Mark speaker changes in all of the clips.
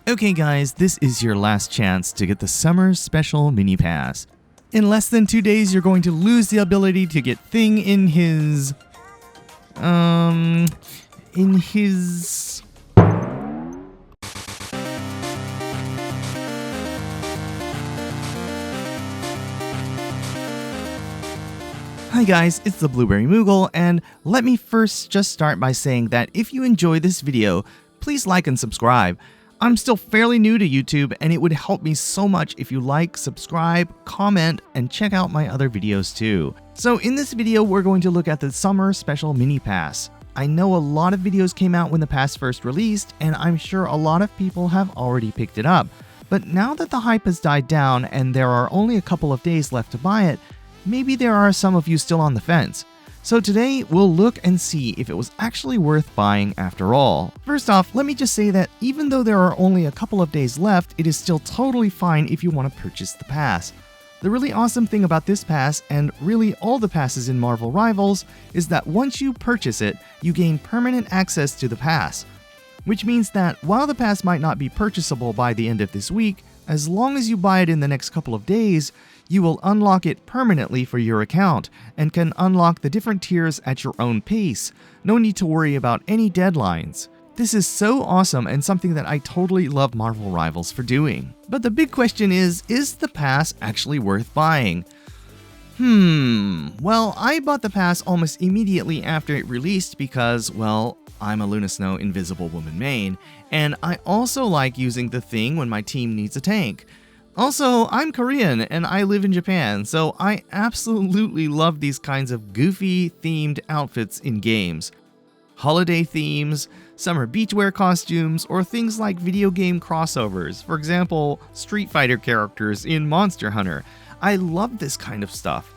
Speaker 1: Okay guys, this is your last chance to get the Summer Special Mini Pass. In less than 2 days, you're going to lose the ability to get Thing in his... Hi guys, it's the Blueberry Moogle, and let me first just start by saying that if you enjoy this video, please like and subscribe. I'm still fairly new to YouTube, and it would help me so much if you like, subscribe, comment, and check out my other videos too. So in this video, we're going to look at the Summer Special Mini Pass. I know a lot of videos came out when the pass first released, and I'm sure a lot of people have already picked it up. But now that the hype has died down and there are only a couple of days left to buy it, maybe there are some of you still on the fence. So today, we'll look and see if it was actually worth buying after all. First off, let me just say that even though there are only a couple of days left, it is still totally fine if you want to purchase the pass. The really awesome thing about this pass, and really all the passes in Marvel Rivals, is that once you purchase it, you gain permanent access to the pass. Which means that while the pass might not be purchasable by the end of this week, as long as you buy it in the next couple of days, you will unlock it permanently for your account, and can unlock the different tiers at your own pace. No need to worry about any deadlines. This is so awesome and something that I totally love Marvel Rivals for doing. But the big question is the pass actually worth buying? Well, I bought the pass almost immediately after it released because, well, I'm a Luna Snow Invisible Woman main, and I also like using the Thing when my team needs a tank. Also, I'm Korean and I live in Japan, so I absolutely love these kinds of goofy themed outfits in games. Holiday themes, summer beachwear costumes, or things like video game crossovers, for example, Street Fighter characters in Monster Hunter. I love this kind of stuff.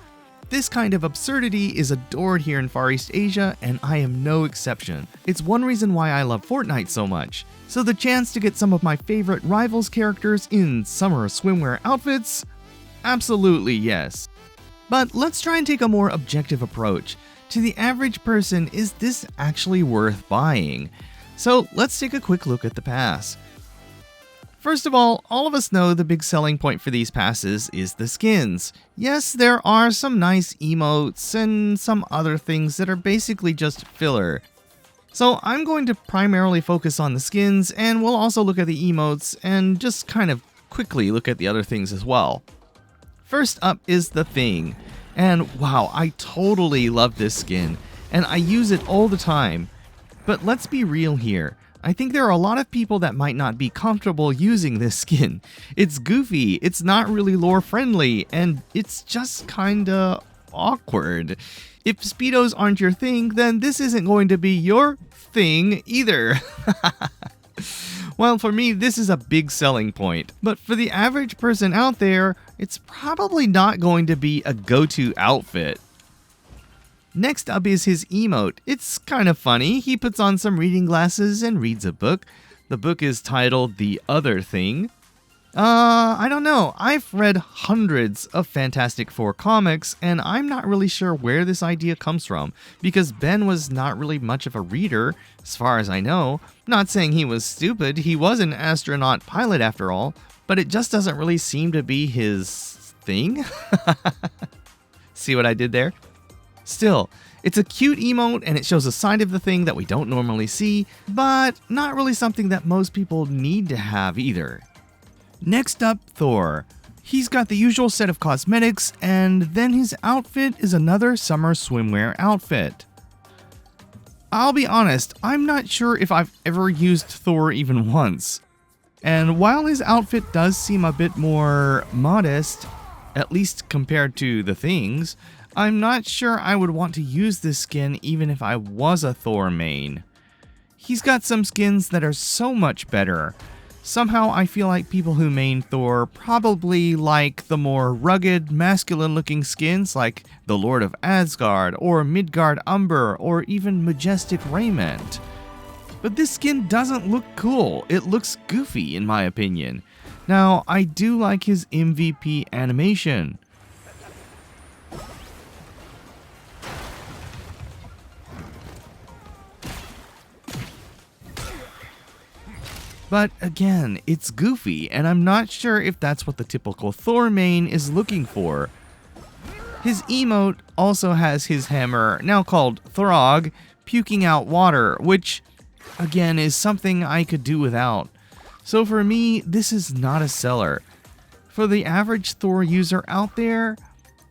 Speaker 1: This kind of absurdity is adored here in Far East Asia, and I am no exception. It's one reason why I love Fortnite so much. So the chance to get some of my favorite Rivals characters in summer swimwear outfits? Absolutely yes. But let's try and take a more objective approach. To the average person, is this actually worth buying? So let's take a quick look at the pass. First of all of us know the big selling point for these passes is the skins. Yes, there are some nice emotes and some other things that are basically just filler. So I'm going to primarily focus on the skins, and we'll also look at the emotes and just kind of quickly look at the other things as well. First up is the Thing. And wow, I totally love this skin, and I use it all the time. But let's be real here. I think there are a lot of people that might not be comfortable using this skin. It's goofy, it's not really lore friendly, and it's just kinda awkward. If Speedos aren't your thing, then this isn't going to be your thing either. Well, for me, this is a big selling point. But for the average person out there, it's probably not going to be a go-to outfit. Next up is his emote. It's kind of funny. He puts on some reading glasses and reads a book. The book is titled The Other Thing. I don't know. I've read hundreds of Fantastic Four comics, and I'm not really sure where this idea comes from, because Ben was not really much of a reader, as far as I know. Not saying he was stupid, he was an astronaut pilot after all, but it just doesn't really seem to be his thing. See what I did there? Still, it's a cute emote and it shows a side of the Thing that we don't normally see, but not really something that most people need to have either. Next up, Thor. He's got the usual set of cosmetics, and then his outfit is another summer swimwear outfit. I'll be honest, I'm not sure if I've ever used Thor even once. And while his outfit does seem a bit more modest, at least compared to the Thing's, I'm not sure I would want to use this skin even if I was a Thor main. He's got some skins that are so much better. Somehow I feel like people who main Thor probably like the more rugged, masculine-looking skins like the Lord of Asgard, or Midgard Umber, or even Majestic Raiment. But this skin doesn't look cool, it looks goofy in my opinion. Now, I do like his MVP animation. But again, it's goofy, and I'm not sure if that's what the typical Thor main is looking for. His emote also has his hammer, now called Throg, puking out water, which, again, is something I could do without. So for me, this is not a seller. For the average Thor user out there,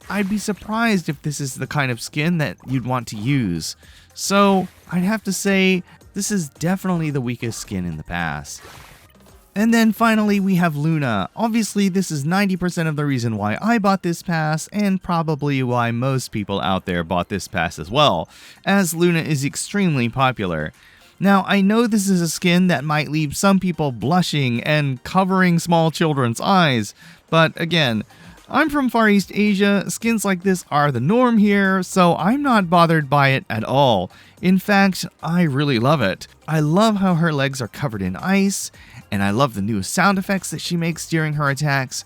Speaker 1: I'd be surprised if this is the kind of skin that you'd want to use. So I'd have to say, this is definitely the weakest skin in the pass. And then finally we have Luna. Obviously this is 90% of the reason why I bought this pass, and probably why most people out there bought this pass as well, as Luna is extremely popular. Now I know this is a skin that might leave some people blushing and covering small children's eyes, but again, I'm from Far East Asia, skins like this are the norm here, so I'm not bothered by it at all. In fact, I really love it. I love how her legs are covered in ice, and I love the new sound effects that she makes during her attacks.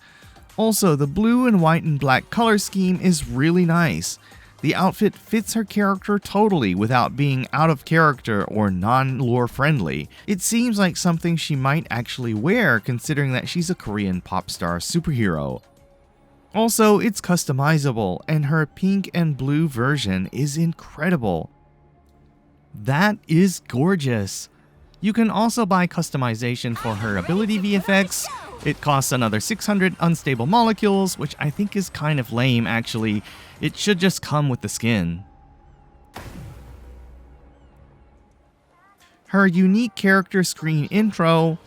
Speaker 1: Also, the blue and white and black color scheme is really nice. The outfit fits her character totally without being out of character or non-lore friendly. It seems like something she might actually wear, considering that she's a Korean pop star superhero. Also, it's customizable, and her pink and blue version is incredible. That is gorgeous. You can also buy customization for her ability VFX. It costs another 600 unstable molecules, which I think is kind of lame actually. It should just come with the skin. Her unique character screen intro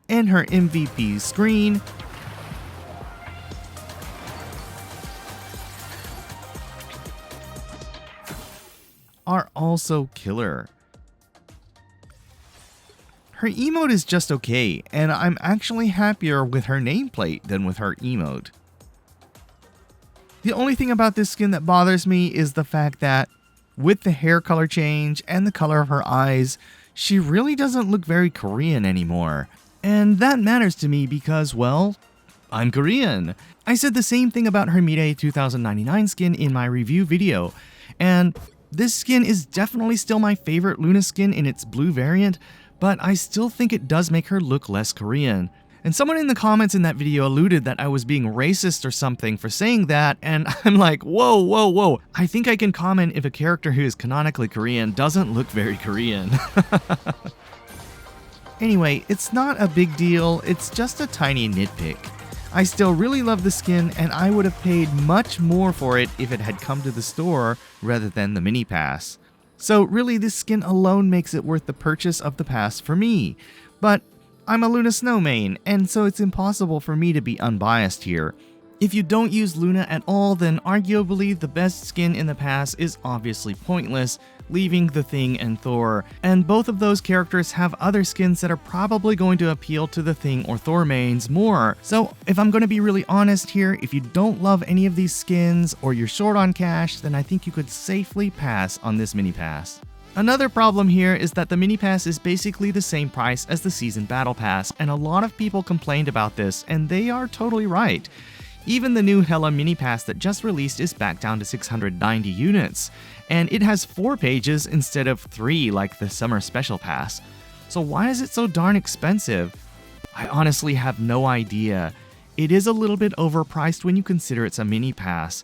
Speaker 1: and her MVP screen are also killer. Her emote is just okay, and I'm actually happier with her nameplate than with her emote. The only thing about this skin that bothers me is the fact that with the hair color change and the color of her eyes, she really doesn't look very Korean anymore. And that matters to me because, well, I'm Korean. I said the same thing about her Mirai 2099 skin in my review video, and this skin is definitely still my favorite Luna skin in its blue variant, but I still think it does make her look less Korean. And someone in the comments in that video alluded that I was being racist or something for saying that, and I'm like, whoa. I think I can comment if a character who is canonically Korean doesn't look very Korean. Anyway, it's not a big deal, it's just a tiny nitpick. I still really love the skin, and I would have paid much more for it if it had come to the store rather than the mini pass. So really, this skin alone makes it worth the purchase of the pass for me. But I'm a Luna Snow main, and so it's impossible for me to be unbiased here. If you don't use Luna at all, then arguably the best skin in the pass is obviously pointless, leaving the Thing and Thor, and both of those characters have other skins that are probably going to appeal to the Thing or Thor mains more. So if I'm going to be really honest here, if you don't love any of these skins or you're short on cash, then I think you could safely pass on this mini pass. Another problem here is that the mini pass is basically the same price as the season battle pass, and a lot of people complained about this, and they are totally right. Even the new Hela mini pass that just released is back down to 690 units, and it has 4 pages instead of 3 like the summer special pass. So why is it so darn expensive? I honestly have no idea. It is a little bit overpriced when you consider it's a mini pass.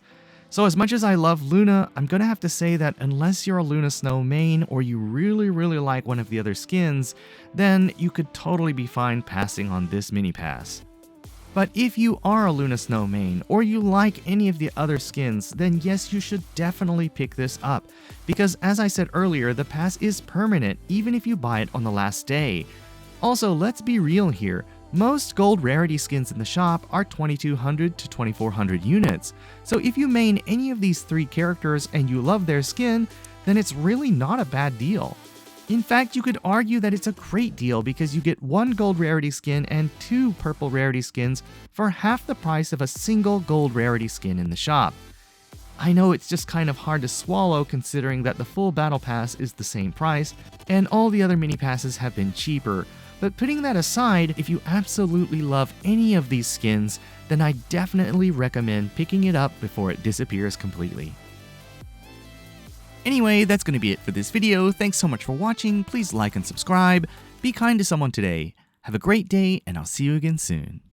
Speaker 1: So as much as I love Luna, I'm gonna have to say that unless you're a Luna Snow main or you really like one of the other skins, then you could totally be fine passing on this mini pass. But if you are a Luna Snow main, or you like any of the other skins, then yes, you should definitely pick this up, because as I said earlier, the pass is permanent even if you buy it on the last day. Also, let's be real here, most gold rarity skins in the shop are 2200 to 2400 units, so if you main any of these 3 characters and you love their skin, then it's really not a bad deal. In fact, you could argue that it's a great deal because you get 1 gold rarity skin and 2 purple rarity skins for half the price of a single gold rarity skin in the shop. I know it's just kind of hard to swallow considering that the full battle pass is the same price and all the other mini passes have been cheaper, But putting that aside, if you absolutely love any of these skins, then I definitely recommend picking it up before it disappears completely. Anyway, that's going to be it for this video. Thanks so much for watching. Please like and subscribe. Be kind to someone today. Have a great day, and I'll see you again soon.